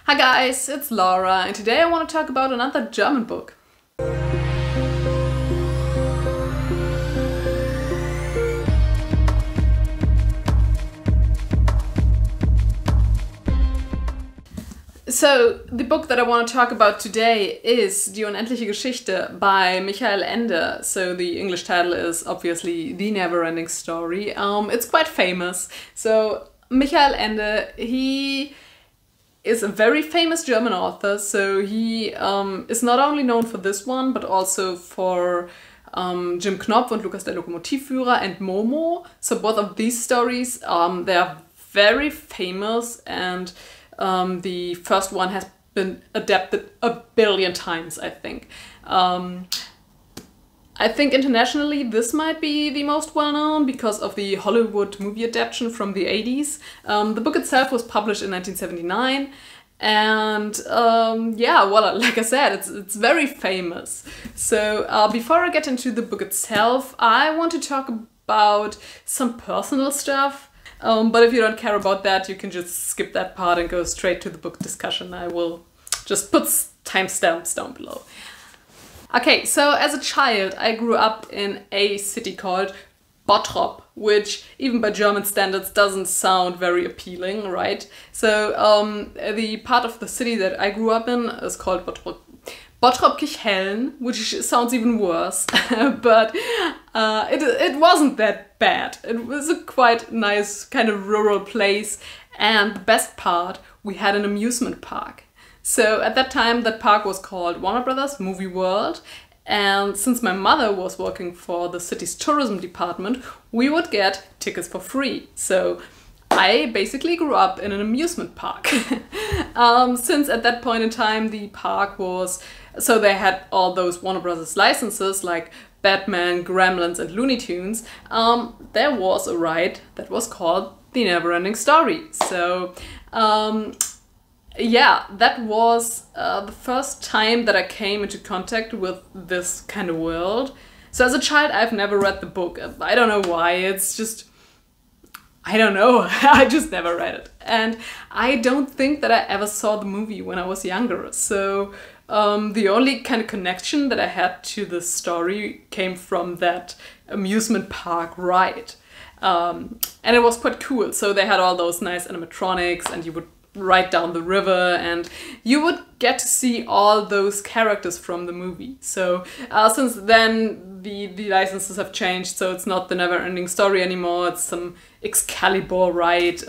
Hi guys, it's Laura, and today I want to talk about another German book. So, the book that I want to talk about today is Die Unendliche Geschichte by Michael Ende. So, the English title is obviously The Neverending Story. It's quite famous. So, Michael Ende, he is a very famous German author. So, he is not only known for this one, but also for Jim Knopf and Lukas der Lokomotivführer and Momo. So, both of these stories, they are very famous, and the first one has been adapted a billion times, I think. I think internationally this might be the most well-known because of the Hollywood movie adaptation from the 80s. The book itself was published in 1979, and yeah, well, like I said, it's very famous. So before I get into the book itself, I want to talk about some personal stuff. But if you don't care about that, you can just skip that part and go straight to the book discussion. I will just put timestamps down below. Okay, so as a child, I grew up in a city called Bottrop, which even by German standards doesn't sound very appealing, right? So the part of the city that I grew up in is called Bottrop-Kirchhellen, which sounds even worse, but it wasn't that bad. It was a quite nice kind of rural place, and the best part, we had an amusement park. So at that time, that park was called Warner Brothers Movie World, and since my mother was working for the city's tourism department, we would get tickets for free. So I basically grew up in an amusement park. Since at that point in time the park was, so they had all those Warner Brothers licenses like Batman, Gremlins and Looney Tunes, there was a ride that was called The Neverending Story. So yeah, that was the first time that I came into contact with this kind of world. So as a child I've never read the book. I don't know why, it's just, I don't know, I just never read it. And I don't think that I ever saw the movie when I was younger. So the only kind of connection that I had to the story came from that amusement park ride. And it was quite cool. So they had all those nice animatronics, and you would ride down the river, and you would get to see all those characters from the movie. So since then the licenses have changed, so it's not the Neverending Story anymore, it's some Excalibur ride,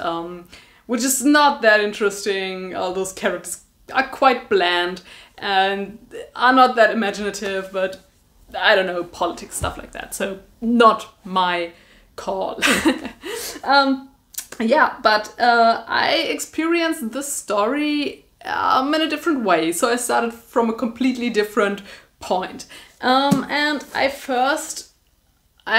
which is not that interesting. All those characters are quite bland and are not that imaginative, but I don't know, politics, stuff like that. So not my call. Yeah, but I experienced this story in a different way. So I started from a completely different point. And I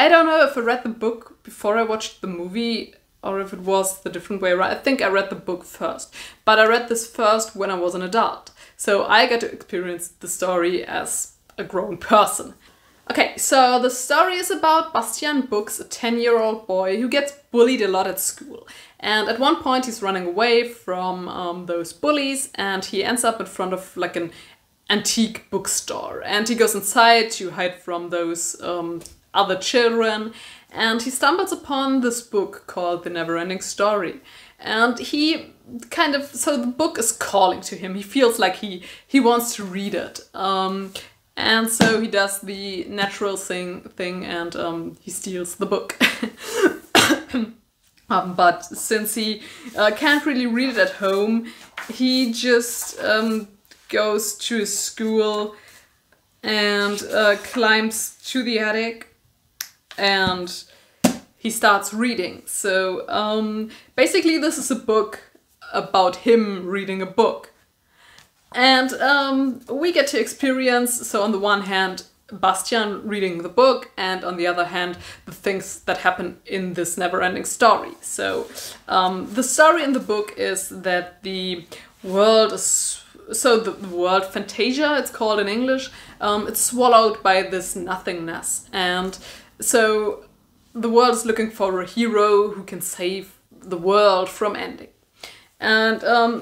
don't know if I read the book before I watched the movie or if it was the different way around. I think I read the book first, but I read this first when I was an adult. So I got to experience the story as a grown person. Okay, so the story is about Bastian Bux, a 10-year-old boy who gets bullied a lot at school. And at one point he's running away from those bullies, and he ends up in front of like an antique bookstore. And he goes inside to hide from those other children, and he stumbles upon this book called The Neverending Story. And he kind of, so the book is calling to him. He feels like he wants to read it. And so he does the natural thing and he steals the book. But since he can't really read it at home, he just goes to his school and climbs to the attic, and he starts reading. So basically this is a book about him reading a book. And we get to experience, so on the one hand, Bastian reading the book, and on the other hand, the things that happen in this never-ending story. So the story in the book is that the world is, so the world Fantasia, it's called in English, it's swallowed by this nothingness. And so the world is looking for a hero who can save the world from ending. And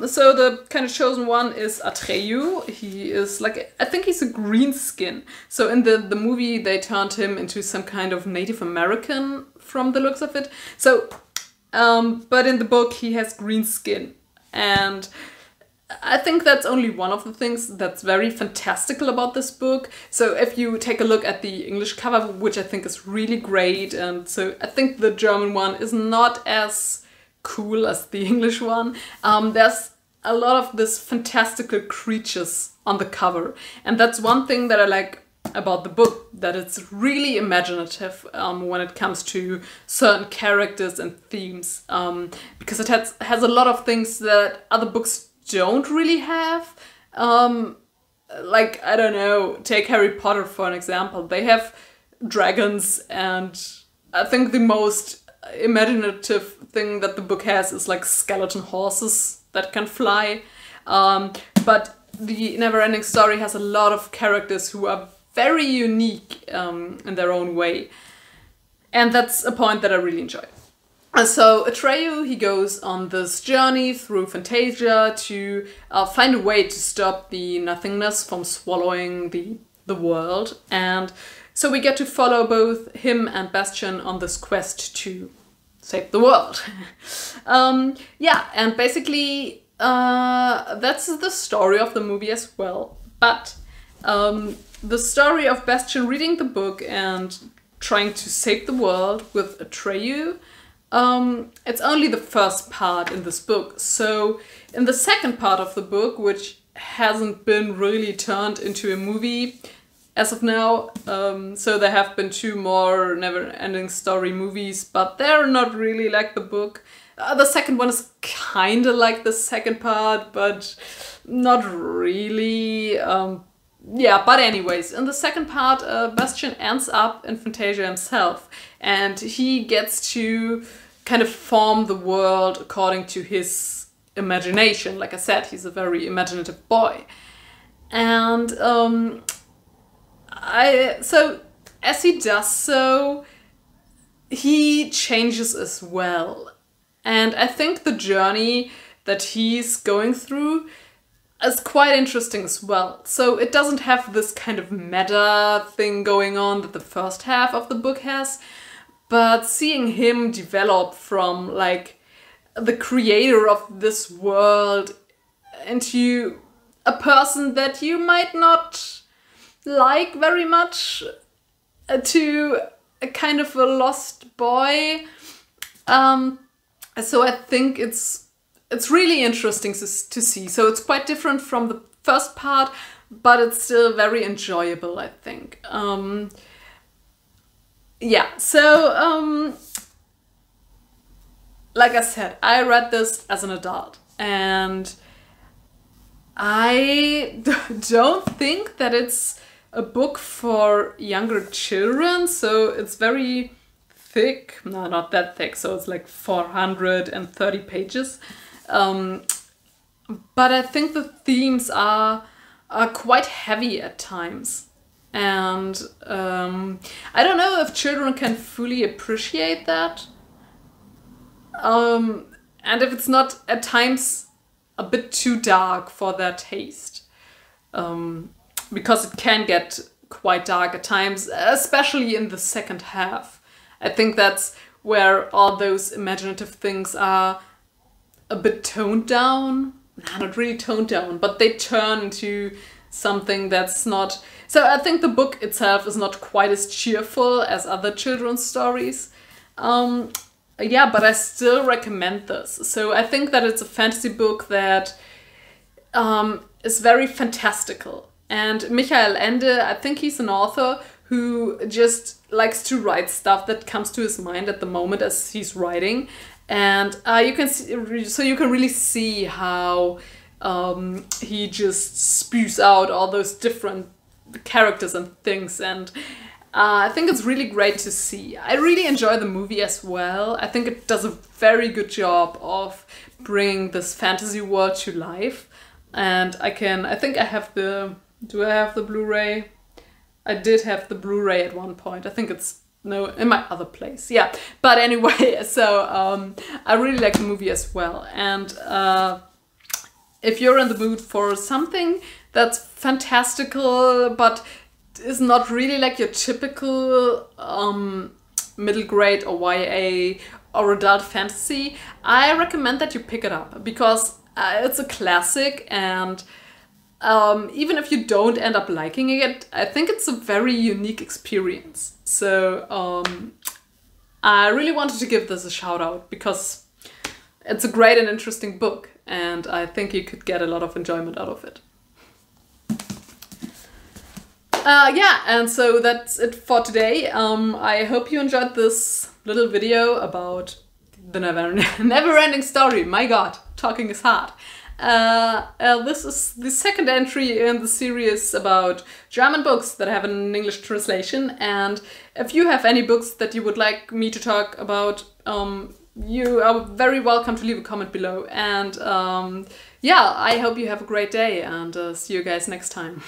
so the kind of chosen one is Atreyu. He is like, I think he's a green skin. So in the movie they turned him into some kind of Native American from the looks of it. So, but in the book he has green skin. And I think that's only one of the things that's very fantastical about this book. So if you take a look at the English cover, which I think is really great, and so I think the German one is not as cool as the English one. There's a lot of this fantastical creatures on the cover, and that's one thing that I like about the book, that it's really imaginative when it comes to certain characters and themes, because it has a lot of things that other books don't really have. Like, I don't know, take Harry Potter for an example. They have dragons, and I think the most imaginative thing that the book has is like skeleton horses that can fly. But the Neverending Story has a lot of characters who are very unique in their own way. And that's a point that I really enjoy. So Atreyu, he goes on this journey through Fantasia to find a way to stop the nothingness from swallowing the world. And so we get to follow both him and Bastian on this quest to save the world. Yeah, and basically that's the story of the movie as well. But the story of Bastian reading the book and trying to save the world with Atreyu, it's only the first part in this book. So in the second part of the book, which hasn't been really turned into a movie as of now, so there have been 2 more Neverending Story movies, but they're not really like the book. The second one is kind of like the second part, but not really. Yeah, but anyways, in the second part, Bastian ends up in Fantasia himself, and he gets to kind of form the world according to his imagination. Like I said, he's a very imaginative boy. And so as he does so, he changes as well. And I think the journey that he's going through is quite interesting as well. So it doesn't have this kind of meta thing going on that the first half of the book has, but seeing him develop from like the creator of this world into a person that you might not like very much, to a kind of a lost boy. So I think it's really interesting to see. So it's quite different from the first part, but it's still very enjoyable, I think. Yeah, so like I said, I read this as an adult, and I don't think that it's a book for younger children. So it's very thick. No, not that thick. So it's like 430 pages. But I think the themes are quite heavy at times. And I don't know if children can fully appreciate that. And if it's not at times a bit too dark for their taste. Because it can get quite dark at times, especially in the second half. I think that's where all those imaginative things are a bit toned down. Not really toned down, but they turn into something that's not... So I think the book itself is not quite as cheerful as other children's stories. Yeah, but I still recommend this. So I think that it's a fantasy book that is very fantastical. And Michael Ende, I think he's an author who just likes to write stuff that comes to his mind at the moment as he's writing. And you can see, so you can really see how he just spews out all those different characters and things, and I think it's really great to see. I really enjoy the movie as well. I think it does a very good job of bringing this fantasy world to life. And I think I have do I have the Blu-ray? I did have the Blu-ray at one point. I think it's no, in my other place. Yeah, but anyway, so I really like the movie as well. And if you're in the mood for something that's fantastical, but is not really like your typical middle grade or YA or adult fantasy, I recommend that you pick it up, because it's a classic, and even if you don't end up liking it, I think it's a very unique experience. So I really wanted to give this a shout out, because it's a great and interesting book, and I think you could get a lot of enjoyment out of it. Yeah, and so that's it for today. I hope you enjoyed this little video about the never-ending story. My god, talking is hard. This is the second entry in the series about German books that have an English translation, and if you have any books that you would like me to talk about, you are very welcome to leave a comment below. And yeah, I hope you have a great day, and see you guys next time.